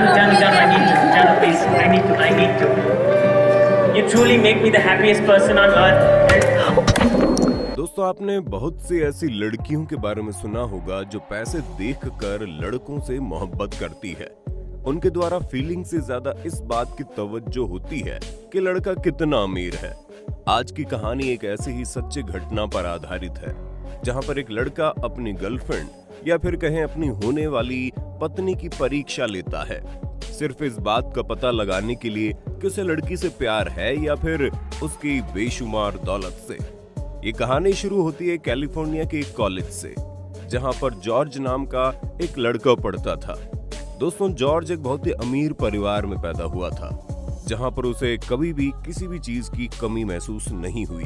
Janu, I need to. Janu, please, I need to. You truly make me the happiest person on earth. दोस्तों, आपने बहुत सी ऐसी लड़कियों के बारे में सुना होगा जो पैसे देखकर लड़कों से मोहब्बत करती है। उनके द्वारा फीलिंग से ज्यादा इस बात की तवज्जो होती है कि लड़का कितना अमीर है। आज की कहानी एक ऐसी ही सच्ची घटना पर आधारित है, जहां पर एक लड़का अपनी गर्लफ्रेंड या फिर कहें अपनी होने वाली पत्नी की परीक्षा लेता है, सिर्फ इस बात का पता लगाने के लिए कि उसे लड़की से प्यार है या फिर उसकी बेशुमार दौलत से। ये कहानी शुरू होती है कैलिफोर्निया के एक कॉलेज से, जहां पर जॉर्ज नाम का एक लड़का पढ़ता था। दोस्तों, जॉर्ज एक बहुत ही अमीर परिवार में पैदा हुआ था, जहां पर उसे कभी भी किसी भी चीज की कमी महसूस नहीं हुई।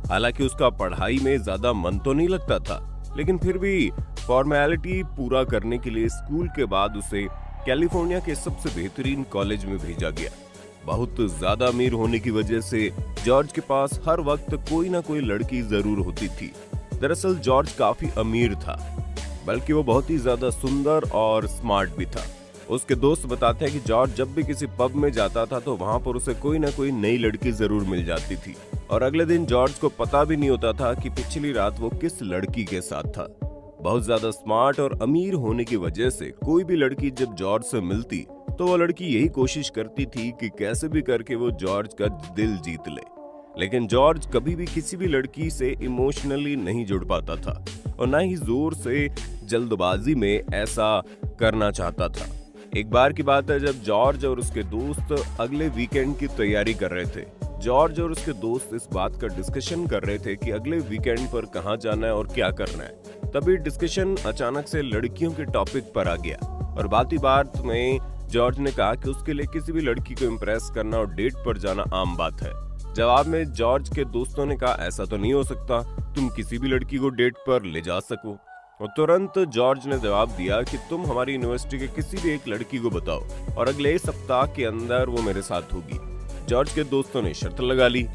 हालांकि उसका पढ़ाई में ज्यादा मन तो नहीं लगता था, लेकिन फिर भी फॉर्मेलिटी पूरा करने के लिए स्कूल के बाद उसे कैलिफोर्निया के सबसे बेहतरीन कॉलेज में भेजा गया। बहुत ज्यादा अमीर होने की वजह से जॉर्ज के पास हर वक्त कोई ना कोई लड़की जरूर होती थी। दरअसल जॉर्ज काफी अमीर था, बल्कि वो बहुत ही ज्यादा सुंदर और स्मार्ट भी था। उसके दोस्त बताते हैं कि जॉर्ज जब भी किसी पब में जाता था तो वहां पर उसे कोई ना कोई नई लड़की जरूर मिल जाती थी, और अगले दिन जॉर्ज को पता भी नहीं होता था कि पिछली रात वो किस लड़की के साथ था। बहुत ज्यादा स्मार्ट और अमीर होने की वजह से कोई भी लड़की जब जॉर्ज से मिलती तो वो लड़की यही कोशिश करती थी कि कैसे भी करके वो जॉर्ज का दिल जीत ले। लेकिन जॉर्ज कभी भी किसी भी लड़की से इमोशनली नहीं जुड़ पाता था, और ना ही जोर से जल्दबाजी में ऐसा करना चाहता था। एक बार की बात है जब जॉर्ज और उसके दोस्त अगले वीकेंड की तैयारी कर रहे थे। जॉर्ज और उसके दोस्त इस बात का डिस्कशन कर रहे थे कि अगले वीकेंड पर कहाँ जाना है और क्या करना है। तभी डिस्कशन अचानक से लड़कियों के टॉपिक पर आ गया, और बात ही बात में जॉर्ज ने कहा कि उसके लिए किसी भी लड़की को इम्प्रेस करना और डेट पर जाना आम बात है। जवाब में जॉर्ज के दोस्तों ने कहा, ऐसा तो नहीं हो सकता, तुम किसी भी लड़की को डेट पर ले जा सको। और तुरंत जॉर्ज ने जवाब दिया कि तुम हमारी यूनिवर्सिटी के किसी भी एक लड़की को बताओ और अगले सप्ताह के अंदर वो मेरे साथ होगी। जॉर्ज के दोस्तों ने शर्त लगा ली।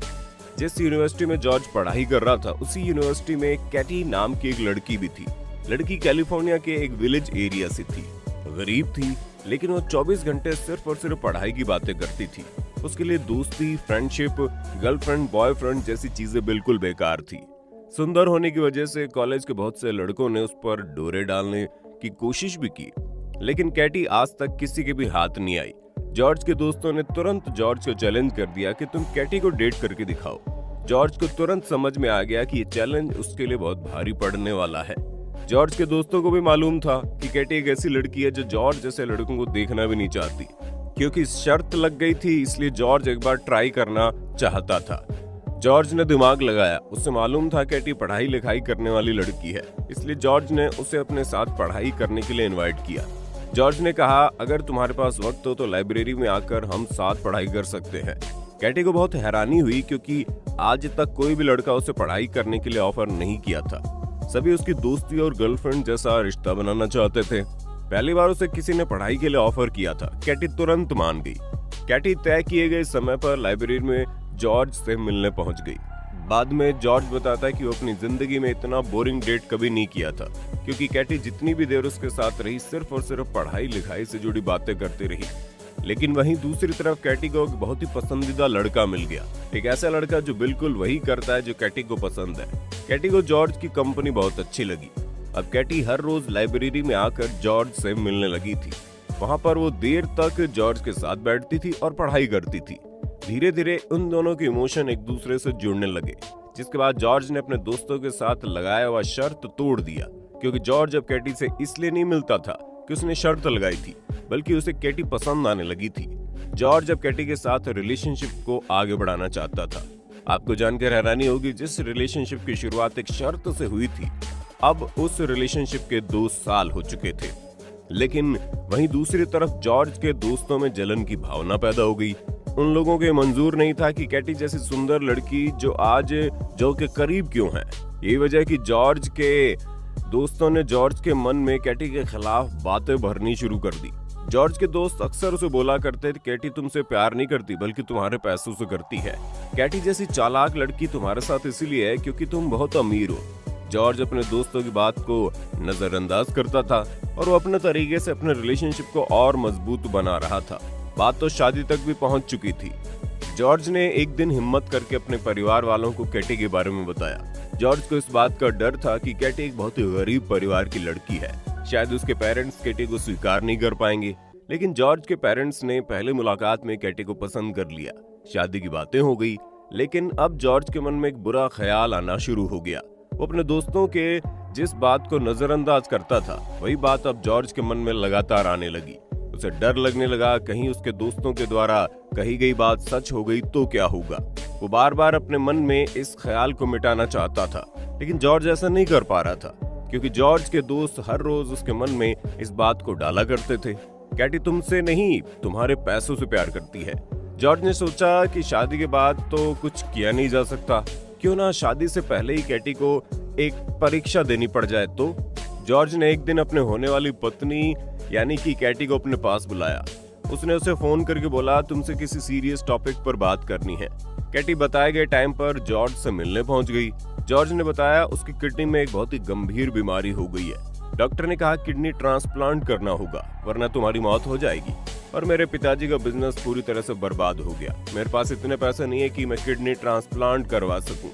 जिस यूनिवर्सिटी में जॉर्ज पढ़ाई कर रहा था, उसी यूनिवर्सिटी में कैटी नाम की एक लड़की भी थी। लड़की कैलिफोर्निया के एक विलेज एरिया से थी, गरीब थी, लेकिन वो 24 घंटे सिर्फ और सिर्फ पढ़ाई की बातें करती थी। उसके लिए दोस्ती, फ्रेंडशिप, गर्लफ्रेंड, बॉयफ्रेंड जैसी चीजें बिल्कुल बेकार थी। सुंदर होने की वजह से कॉलेज के बहुत से लड़कों ने उस पर डोरे डालने की कोशिश भी की, लेकिन कैटी आज तक किसी के भी हाथ नहीं आई। जॉर्ज के दोस्तों ने तुरंत जॉर्ज को चैलेंज कर दिया कि तुम कैटी को डेट करके दिखाओ। जॉर्ज को तुरंत समझ में आ गया कि ये चैलेंज उसके लिए बहुत भारी पड़ने वाला है। जॉर्ज के दोस्तों को भी मालूम था कि कैटी एक ऐसी लड़की है जो जॉर्ज जैसे लड़कों को देखना भी नहीं चाहती। क्योंकि शर्त लग गई थी, इसलिए जॉर्ज एक बार ट्राई करना चाहता था। जॉर्ज ने दिमाग लगाया, उसे मालूम था कैटी पढ़ाई लिखाई करने वाली लड़की है, इसलिए जॉर्ज ने उसे अपने साथ पढ़ाई करने के लिए इनवाइट किया। जॉर्ज ने कहा, अगर तुम्हारे पास वक्त हो तो लाइब्रेरी में आकर हम साथ पढ़ाई कर सकते हैं। कैटी को बहुत हैरानी हुई, क्योंकि आज तक कोई भी लड़का उसे पढ़ाई करने के लिए ऑफर नहीं किया था। सभी उसकी दोस्ती और गर्लफ्रेंड जैसा रिश्ता बनाना चाहते थे। पहली बार उसे किसी ने पढ़ाई के लिए ऑफर किया था। कैटी तुरंत मान गई। कैटी तय किए गए समय पर लाइब्रेरी में जॉर्ज से मिलने पहुंच गई। बाद में जॉर्ज बताता है कि वो अपनी जिंदगी में इतना बोरिंग डेट कभी नहीं किया था, क्योंकि कैटी जितनी भी देर उसके साथ रही सिर्फ और सिर्फ पढ़ाई लिखाई से जुड़ी बातें करती रही। लेकिन वहीं दूसरी तरफ कैटी को एक बहुत ही पसंदीदा लड़का मिल गया, एक ऐसा लड़का जो बिल्कुल वही करता है जो कैटी को पसंद है। कैटी को जॉर्ज की कंपनी बहुत अच्छी लगी। अब कैटी हर रोज लाइब्रेरी में आकर जॉर्ज से मिलने लगी थी। वहां पर वो देर तक जॉर्ज के साथ बैठती थी और पढ़ाई करती थी। धीरे धीरे उन दोनों के इमोशन एक दूसरे से जुड़ने लगे, जिसके बाद जॉर्ज ने अपने दोस्तों के साथ लगाया हुआ शर्त तोड़ दिया। क्योंकि जॉर्ज अब कैटी से इसलिए नहीं मिलता था कि उसने शर्त लगाई थी, बल्कि उसे कैटी पसंद आने लगी थी। जॉर्ज अब कैटी के साथ रिलेशनशिप को आगे बढ़ाना चाहता था। आपको जानकर हैरानी होगी, जिस रिलेशनशिप की शुरुआत एक शर्त से हुई थी, अब उस रिलेशनशिप के 2 साल हो चुके थे। लेकिन वहीं दूसरी तरफ जॉर्ज के दोस्तों में जलन की भावना पैदा हो गई। उन लोगों के मंजूर नहीं था कि कैटी जैसी सुंदर लड़की जो आज जो के करीब क्यों है। यही वजह कि जॉर्ज के दोस्तों ने जॉर्ज के मन में कैटी के खिलाफ बातें भरनी शुरू कर दी। जॉर्ज के दोस्त अक्सर उसे बोला करते थे, कैटी तुमसे प्यार नहीं करती बल्कि तुम्हारे पैसों से करती है। कैटी जैसी चालाक लड़की तुम्हारे साथ इसीलिए है क्योंकि तुम बहुत अमीर हो। जॉर्ज अपने दोस्तों की बात को नजरअंदाज करता था और वो अपने तरीके से अपने रिलेशनशिप को और मजबूत बना रहा था। बात तो शादी तक भी पहुंच चुकी थी। जॉर्ज ने एक दिन हिम्मत करके अपने परिवार वालों को कैटी के बारे में बताया। जॉर्ज को इस बात का डर था कि कैटी एक बहुत ही गरीब परिवार की लड़की है, शायद उसके पेरेंट्स कैटी को स्वीकार नहीं कर पाएंगे। लेकिन जॉर्ज के पेरेंट्स ने पहले मुलाकात में कैटी को पसंद कर लिया। शादी की बातें हो गई, लेकिन अब जॉर्ज के मन में एक बुरा ख्याल आना शुरू हो गया। वो अपने दोस्तों के जिस बात को नजरअंदाज करता था, वही बात अब जॉर्ज के मन में लगातार आने लगी। उसे डर लगने लगा, कहीं उसके दोस्तों के द्वारा कही गई बात सच हो गई तो क्या होगा। वो बार बार अपने मन में इस ख्याल को मिटाना चाहता था, लेकिन जॉर्ज ऐसा नहीं कर पा रहा था, क्योंकि जॉर्ज के दोस्त हर रोज उसके मन में इस बात को डाला करते थे, कैटी तुमसे नहीं तुम्हारे पैसों से प्यार करती है। जॉर्ज ने सोचा कि शादी के बाद तो कुछ किया नहीं जा सकता, क्यों ना शादी से पहले ही कैटी को एक परीक्षा देनी पड़ जाए। तो जॉर्ज ने एक दिन अपने होने वाली पत्नी यानी कि कैटी को अपने पास बुलाया। उसने उसे फोन करके बोला, तुमसे किसी सीरियस टॉपिक पर बात करनी है। कैटी बताए गए टाइम पर जॉर्ज से मिलने पहुंच गई। जॉर्ज ने बताया उसकी किडनी में एक बहुत ही गंभीर बीमारी हो गई है। डॉक्टर ने कहा किडनी ट्रांसप्लांट करना होगा वरना तुम्हारी मौत हो जाएगी, और मेरे पिताजी का बिजनेस पूरी तरह से बर्बाद हो गया। मेरे पास इतने पैसे नहीं है कि मैं किडनी ट्रांसप्लांट करवा सकूं।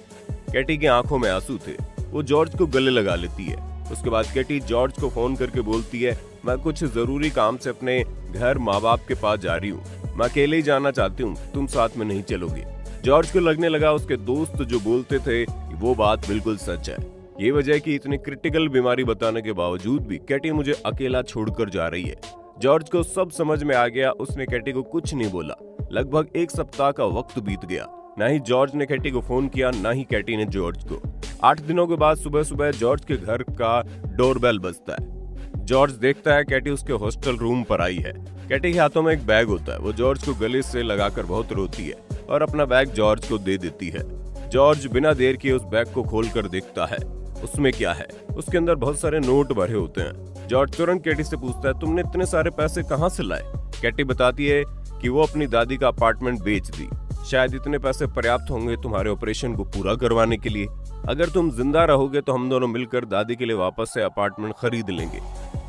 कैटी की आंखों में आंसू थे। वो जॉर्ज को गले लगा लेती है। उसके बाद कैटी जॉर्ज को फोन करके बोलती है, मैं कुछ जरूरी काम से अपने घर माँ बाप के पास जा रही हूँ, मैं अकेले ही जाना चाहती हूँ, तुम साथ में नहीं चलोगे। जॉर्ज को लगने लगा उसके दोस्त जो बोलते थे वो बात बिल्कुल सच है। ये वजह कि इतनी क्रिटिकल बीमारी बताने के बावजूद भी कैटी मुझे अकेला छोड़कर जा रही है। जॉर्ज को सब समझ में आ गया। उसने कैटी को कुछ नहीं बोला। लगभग एक सप्ताह का वक्त बीत गया। ना ही जॉर्ज ने कैटी को फोन किया, ना ही कैटी ने जॉर्ज को। 8 दिनों के बाद सुबह सुबह जॉर्ज के घर का डोरबेल बजता है। जॉर्ज देखता है कैटी उसके हॉस्टल रूम पर आई है। कैटी के हाथों में एक बैग होता है। वो जॉर्ज को गले से लगाकर बहुत रोती है और अपना बैग जॉर्ज को दे देती है। जॉर्ज बिना देर किए उस बैग को खोलकर देखता है। उसमें क्या है? उसके अंदर बहुत सारे नोट भरे होते हैं। जॉर्ज तुरंत कैटी से पूछता है, तुमने इतने सारे पैसे कहाँ से लाए? कैटी बताती है कि वो अपनी दादी का अपार्टमेंट बेच दी। शायद इतने पैसे पर्याप्त होंगे तुम्हारे ऑपरेशन को पूरा करवाने के लिए। अगर तुम जिंदा रहोगे तो हम दोनों मिलकर दादी के लिए वापस से अपार्टमेंट खरीद लेंगे।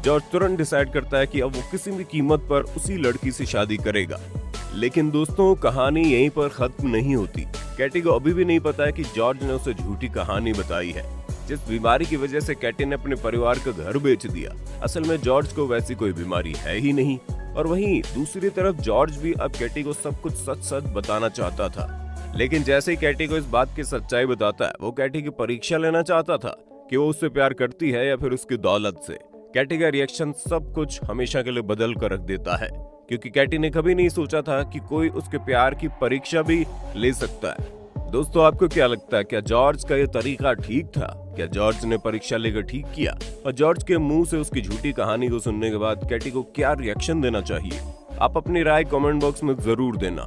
जॉर्ज तुरंत डिसाइड करता है कि अब वो किसी भी कीमत पर उसी लड़की से शादी करेगा। लेकिन दोस्तों, कहानी यहीं पर खत्म नहीं होती। कैटी को अभी भी नहीं पता है कि जॉर्ज ने उसे झूठी कहानी बताई है, जिस बीमारी की वजह से कैटी ने अपने परिवार का घर बेच दिया। असल में जॉर्ज को वैसी कोई बीमारी है ही नहीं। और वहीं दूसरी तरफ जॉर्ज भी अब कैटी को सब कुछ सच सच बताना चाहता था। लेकिन जैसे ही कैटी को इस बात की सच्चाई बताता है, वो कैटी की परीक्षा लेना चाहता था कि वो उससे प्यार करती है या फिर उसकी दौलत से। कैटी का रिएक्शन सब कुछ हमेशा के लिए बदल कर रख देता है, क्योंकि कैटी ने कभी नहीं सोचा था कि कोई उसके प्यार की परीक्षा भी ले सकता है। दोस्तों, आपको क्या लगता है, क्या जॉर्ज का ये तरीका ठीक था? क्या जॉर्ज ने परीक्षा लेकर ठीक किया? और जॉर्ज के मुंह से उसकी झूठी कहानी को सुनने के बाद कैटी को क्या रिएक्शन देना चाहिए? आप अपनी राय कमेंट बॉक्स में जरूर देना।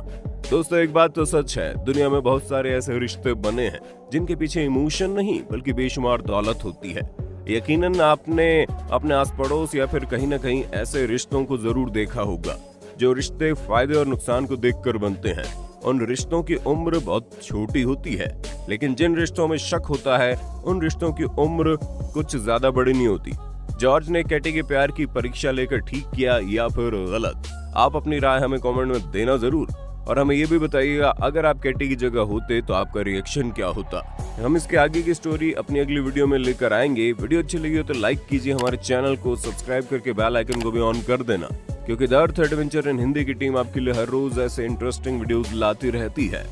दोस्तों, एक बात तो सच है, दुनिया में बहुत सारे ऐसे रिश्ते बने हैं जिनके पीछे इमोशन नहीं बल्कि बेशुमार दौलत होती है। यकीनन आपने अपने आस पड़ोस या फिर कहीं ना कहीं ऐसे रिश्तों को जरूर देखा होगा जो रिश्ते फायदे और नुकसान को देखकर बनते हैं। उन रिश्तों की उम्र बहुत छोटी होती है, लेकिन जिन रिश्तों में शक होता है उन रिश्तों की उम्र कुछ ज्यादा बड़ी नहीं होती। जॉर्ज ने कैटी के प्यार की परीक्षा लेकर ठीक किया या फिर गलत? आप अपनी राय हमें कमेंट में देना जरूर, और हमें ये भी बताइएगा अगर आप कैटी की जगह होते तो आपका रिएक्शन क्या होता। हम इसके आगे की स्टोरी अपनी अगली वीडियो में लेकर आएंगे। वीडियो अच्छी लगी हो तो लाइक कीजिए, हमारे चैनल को सब्सक्राइब करके बेल आइकन को भी ऑन कर देना, क्योंकि the earth adventure in Hindi की टीम आपके लिए हर रोज ऐसे इंटरेस्टिंग वीडियोस लाती रहती है।